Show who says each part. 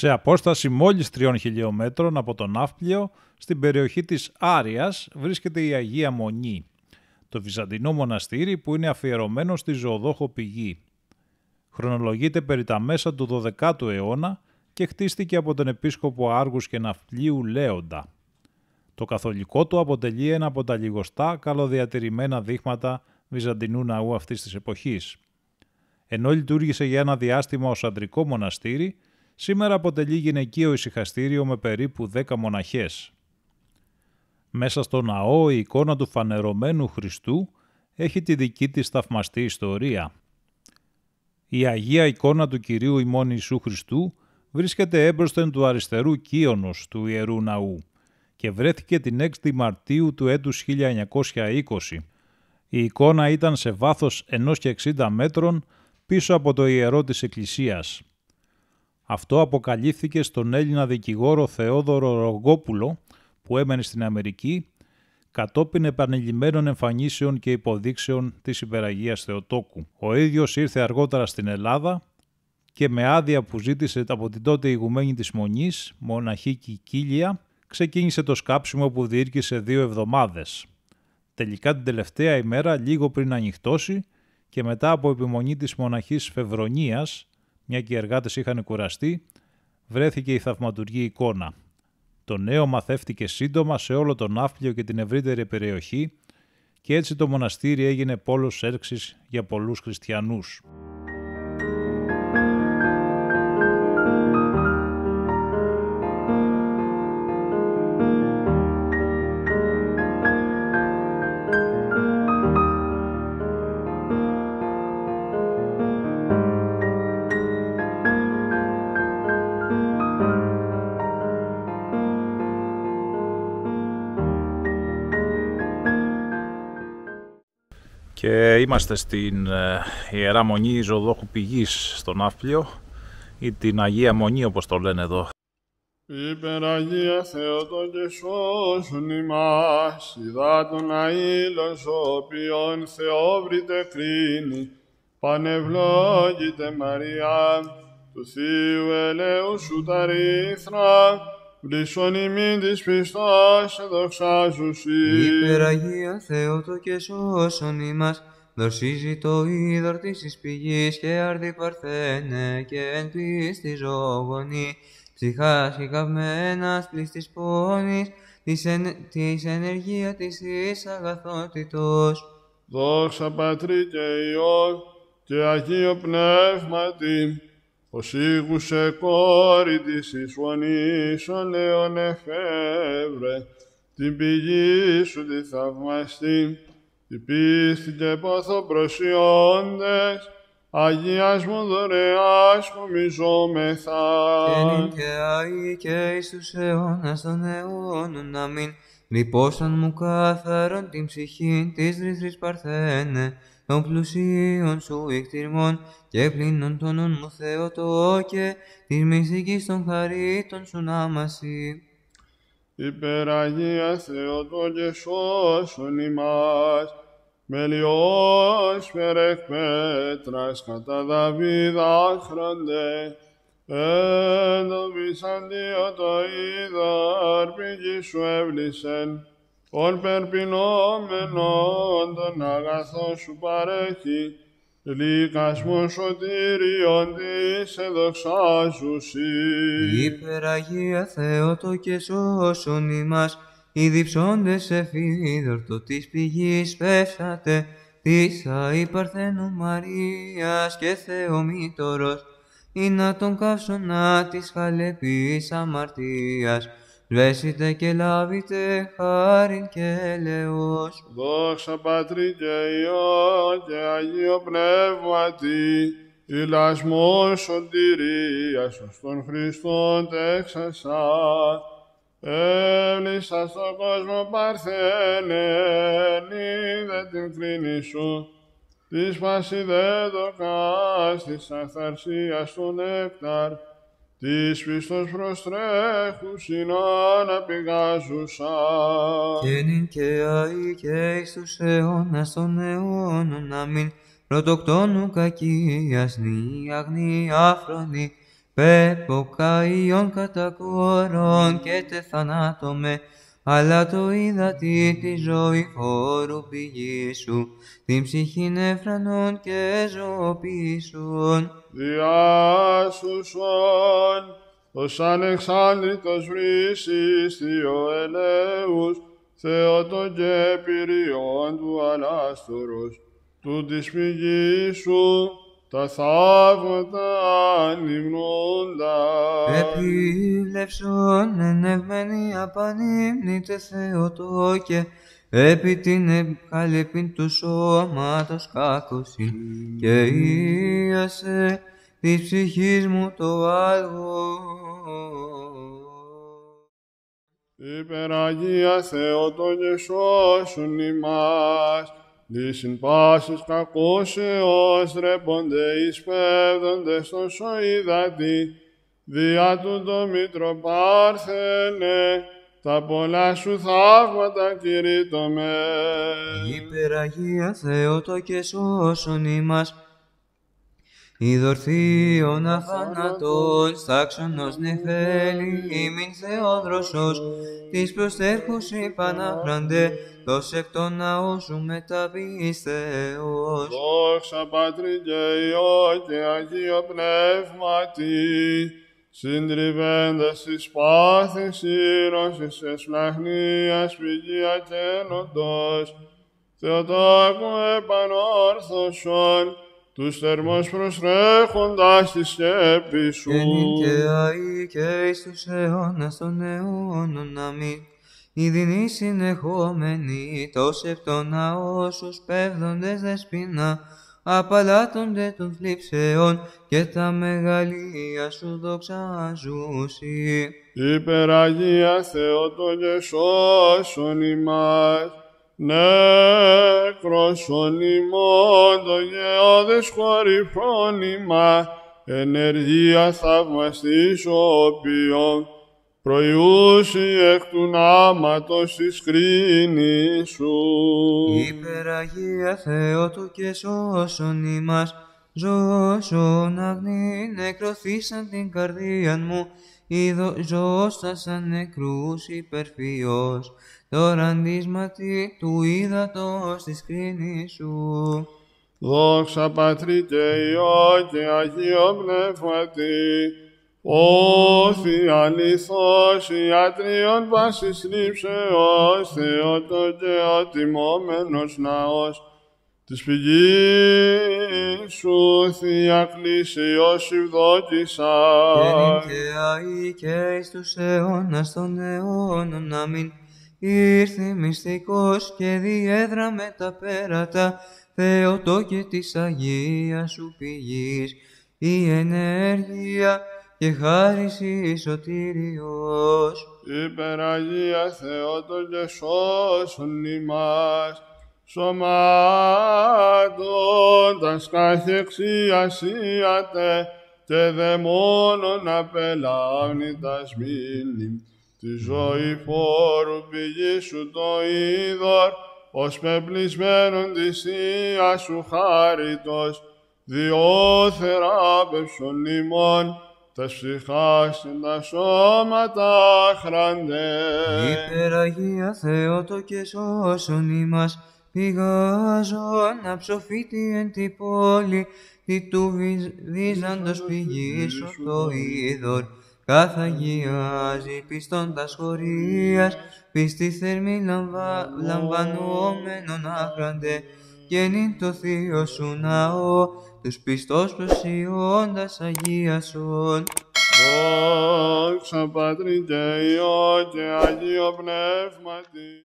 Speaker 1: Σε απόσταση μόλις 3 χιλιόμετρων από τον Ναύπλιο, στην περιοχή της Άριας, βρίσκεται η Αγία Μονή, το βυζαντινό μοναστήρι που είναι αφιερωμένο στη ζωοδόχο πηγή. Χρονολογείται περί τα μέσα του 12ου αιώνα και χτίστηκε από τον επίσκοπο Άργους και Ναυπλίου Λέοντα. Το καθολικό του αποτελεί ένα από τα λιγοστά καλοδιατηρημένα δείγματα βυζαντινού ναού αυτής της εποχής. Ενώ λειτουργήσε για ένα διάστημα ως αντρικό μοναστήρι, σήμερα αποτελεί γυναικείο ησυχαστήριο με περίπου 10 μοναχές. Μέσα στο ναό η εικόνα του φανερωμένου Χριστού έχει τη δική της θαυμαστή ιστορία. Η Αγία εικόνα του Κυρίου ημών Ιησού Χριστού βρίσκεται έμπροσθεν του αριστερού κύονος του Ιερού Ναού και βρέθηκε την 6η Μαρτίου του έτους 1920. Η εικόνα ήταν σε βάθος 1,60 μέτρων πίσω από το ιερό της Εκκλησίας. Αυτό αποκαλύφθηκε στον Έλληνα δικηγόρο Θεόδωρο Ρογκόπουλο που έμενε στην Αμερική κατόπιν επανειλημμένων εμφανίσεων και υποδείξεων της Υπεραγίας Θεοτόκου. Ο ίδιος ήρθε αργότερα στην Ελλάδα και με άδεια που ζήτησε από την τότε ηγουμένη της Μονής, μοναχή Κικίλια, ξεκίνησε το σκάψιμο που διήρκησε 2 εβδομάδες. Τελικά την τελευταία ημέρα, λίγο πριν ανοιχτώσει και μετά από επιμονή της μοναχής Φεβρονίας, μια και οι εργάτες είχαν κουραστεί, βρέθηκε η θαυματουργή εικόνα. Το νέο μαθεύτηκε σύντομα σε όλο τον Ναύπλιο και την ευρύτερη περιοχή και έτσι το μοναστήρι έγινε πόλος έλξης για πολλούς χριστιανούς. Και είμαστε στην Ιερά Μονή Ζωοδόχου Πηγής στο Ναύπλιο ή την Αγία Μονή όπως το λένε εδώ.
Speaker 2: Υπεραγία Θεότοκε σώσον ημάς, υδάτων αήλος οποίον Θεόβρητε κρίνει, πανευλόγητε Μαρία, του Θείου ελέου σου τα ρήθρα, βρυσον ημίν της πιστός εδοξάζουσι.
Speaker 3: Υπεραγία Θεότοκε σώσον ημάς, δορσίζει το είδωρ της πηγής και άρδι παρθένε και εν πίστη ζωογονή, ψυχάς ηκαυμένας πλήστης πόνης, της ενεργία της εις αγαθότητος.
Speaker 2: Δόξα Πατρί και Υιό και Αγίο Πνεύματι, ως ήγουσε κόρη της εις φωνής ο Λέων εφεύρε, την πηγή σου τη θαυμαστή, την πίστη και πόθο προσιόντες, Αγίας μου δωρεάς κομιζόμεθα.
Speaker 3: Και νυν και αεί και εις τους αιώνας των αιώνων, αμήν. Λυπώσαν μου κάθαρον την ψυχήν της ρήθρης παρθένε, των πλουσίων σου εκτιρμών και πλήνων τόνων μου Θεοτόκε, της μυστικής των χαρίτων σου νάμασι.
Speaker 2: Υπεραγία Θεοτόκε σώσον ημάς, μελιός περεκ πέτρας κατά Δαβίδ άχροντε, εν το Βυσαντίο το είδωρ πηγή σου έβλησεν, ον περπινόμενον τον αγαθό σου παρέχει, λύκασμον σωτήριον της εδοξάζουσι.
Speaker 3: Υπεραγία Θεότοκε σώσον ημάς, οι διψώντες εφίδωρτο της πηγής πέφτατε, της αη Παρθένου Μαρίας και Θεομήτωρος, ή να τον καύσωνα της χαλεπής αμαρτίας, σβέσετε και λάβετε χάριν και έλεος.
Speaker 2: Δόξα Πατρί και Υιό και Αγίο Πνεύματι, ηλασμός σωτηρίας ως τον Χριστόν τέξασα, έβλησα στον κόσμο παρθένε, είδε την κρίνη σου, της πασιδέδοκας της αθαρσίας του νέκταρ, της πίστος προστρέχουσιν αναπηγάζουσα.
Speaker 3: Και νυν και αεί και εις τους αιώνας των αιώνων, αμήν. Πρωτοκτόνου κακίας νη αγνή άφρονη, πεποκαΐον κατά κόρον και τε θανάτωμε, αλλά το είδατη τη ζωή χώρου πηγή σου, την ψυχήν εφρανών και ζωοποιήσουν.
Speaker 2: Διάσουσον, ως ανεξάντλητος βρύσις Θείο ελέους, Θεότον και πυριών του ανάστορος, του της πηγής σου, τα θαύματα ανυμνούντα.
Speaker 3: Επίβλεψον ενευμένη απανύμνητε Θεοτόκε, επί την επικαλεπήν του σώματος κάκωσιν, και ίασε της ψυχής μου το άλγο.
Speaker 2: Υπεραγία Θεότον και σώσον ημάς, λύσιν πάσης κακώσεως ρέπονται εις πέδοντες των σοίδατη, δια τούτο Μητροπάρθενε, τα πολλά σου θαύματα κηρύττωμε.
Speaker 3: Υπεραγία Θεότο και σώσον ημάς, ειδωρθείον αθάνατον, στάξονος νεφέλη, ημίν Θεόδροσος, της προστέρχουσι Πανάχραντε, δώσ' εκ των ναό σου μεταπίστεως.
Speaker 2: Δόξα Πατρί και Υιό και Αγίο Πνεύματι, συντριβέντας εις πάθης ήρος εις εσπλαχνίας πηγία και νοντός, Θεοτόκου επανόρθωσον, τους θερμός προστρέχοντας τη σκέπη σου.
Speaker 3: Και νυν και αεί και εις τους αιώνας των αιώνων, αμήν. Ιδινή συνεχόμενη, τος εκ των ναό σου σπέβδοντες δεσποινα, απαλλάττονται των θλίψεων και τα μεγαλεία σου δοξάζουσι.
Speaker 2: Υπεραγία Θεότο και σώσον ημάς, νέκροσον ημών το γεώδες χωρί φρόνημα, ενεργία θαυμαστής οποίον προϊούσι εκ του νάματος της κρίνης σου.
Speaker 3: Υπεραγία Θεότου και σώσον ημάς, ζώσον αγνή νεκρωθήσαν την καρδίαν μου, ζώσα σαν νεκρούς υπερφυός, τώρα αντίσματι του ύδατος της κρίνης σου.
Speaker 2: Δόξα Πατρί και Υιό και Αγίο Πνεύματι, όθη αληθώς ιατρίων πάσης θλίψεως, Θεότο και ο τιμόμενος ναός, της πηγής σου Θεία Κλήσεως ευδόκησα.
Speaker 3: Και νυν και αεί και εις τους αιώνας των αιώνων, αμήν. Ήρθε μυστικός και διέδραμε τα πέρατα, Θεοτόκε της Αγίας σου πηγής, η ενέργεια και χάρις η σωτήριος.
Speaker 2: Υπεραγία Θεότο και σώσον ημάς, σωμάτων τας καχεξιασίατε και δαιμόνων απελάβνητας μήνυμ, τη ζωή φόρου πηγή σου το είδωρ, ως πεπλισμένον της Θείας σου χάριτος, διό θεράπευσον ημών, τας ψυχάς και τα σώματα χραντέ.
Speaker 3: Υπεραγία Θεότο και σώσον ημάς, πηγάζον αψοφίτη εν τη πόλη, τι του βίζαντος πηγή σου το είδωρ, καθαγιάζει πιστών τας χωρίας, πιστή θερμή λαμβανόμενον άχραντε, και νυν το θείο σου ναό, τους πιστός προσιώντας αγίασον.
Speaker 2: Δόξα Πατρί και Υιό και Αγίο Πνεύματι.